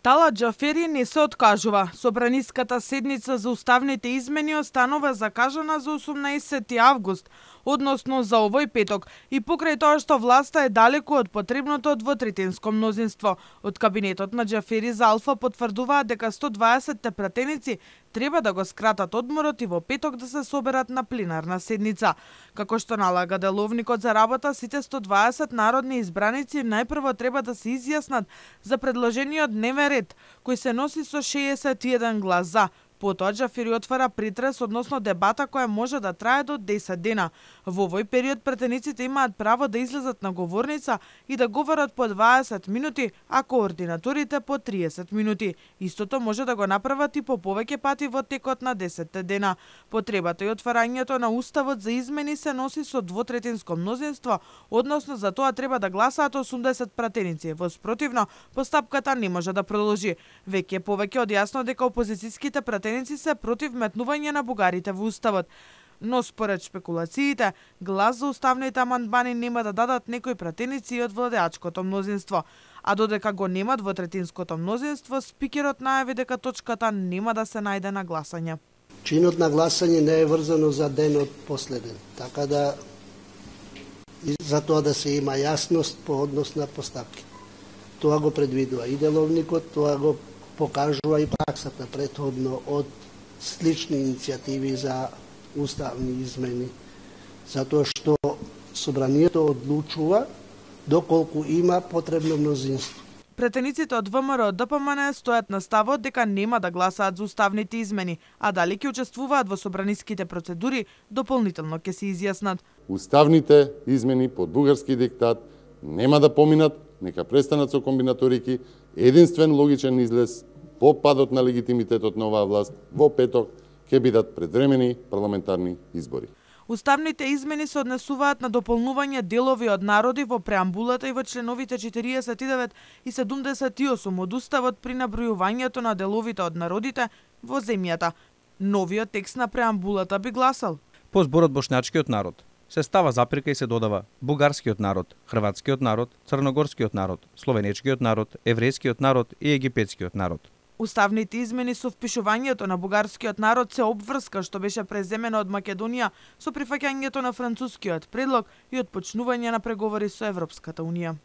Талат Џафери не се откажува. Собраниската седница за уставните измени останува закажана за 18 август, односно за овој петок, и покрај тоа што власта е далеку од потребното двотретинско мнозинство. Од кабинетот на Џафери за Алфа потврдуваат дека 120 пратеници треба да го скратат одморот и во петок да се соберат на пленарна седница. Како што налага деловникот за работа, сите 120 народни избраници најпрво треба да се изјаснат за предложениот дневен ред, кој се носи со 61 глас за. Потоа Џафери отвара претрес, односно дебата која може да трае до 10 дена. Во овој период пратениците имаат право да излезат на говорница и да говорат по 20 минути, а координаторите по 30 минути. Истото може да го направат и по повеќе пати во текот на 10 дена. Потребата и отварањето на уставот за измени се носи со двотретинско мнозинство, односно за тоа треба да гласаат 80 пратеници. Во спротивно, постапката не може да продолжи. Веќе повеќе од јасно дека опозицијските пратеници се против метнување на бугарите во уставот. Но според шпекулациите, глас за уставните амандмани нема да дадат некои пратеници од владеачкото мнозинство. А додека го нема двотретинското мнозинство, спикерот најави дека точката нема да се најде на гласање. Чинот на гласање не е врзано за денот последен, така да за тоа да се има јасност по однос на постапки. Тоа го предвидува и деловникот, тоа го покажува и праксата претходно од слични иницијативи за уставни измени, затоа што собранието одлучува доколку има потребно мнозинство. Пратениците од ВМРО ДПМН стојат на ставот дека нема да гласаат за уставните измени, а дали ќе учествуваат во собраниските процедури, дополнително ќе се изјаснат. Уставните измени по бугарски диктат нема да поминат, нека престанат со комбинаторики, единствен логичен излез по падот на легитимитетот на оваа власт во петок ќе бидат предвремени парламентарни избори. Уставните измени се однесуваат на дополнување делови од народи во преамбулата и во членовите 49 и 78 од уставот при набројувањето на деловите од народите во земјата. Новиот текст на преамбулата би гласал: по зборот бошњачкиот народ се става запирка и се додава бугарскиот народ, хрватскиот народ, црногорскиот народ, словенечкиот народ, еврејскиот народ и египетскиот народ. Уставните измени со впишувањето на бугарскиот народ се обврска што беше преземена од Македонија со прифаќањето на францускиот предлог и од почнување на преговори со Европската унија.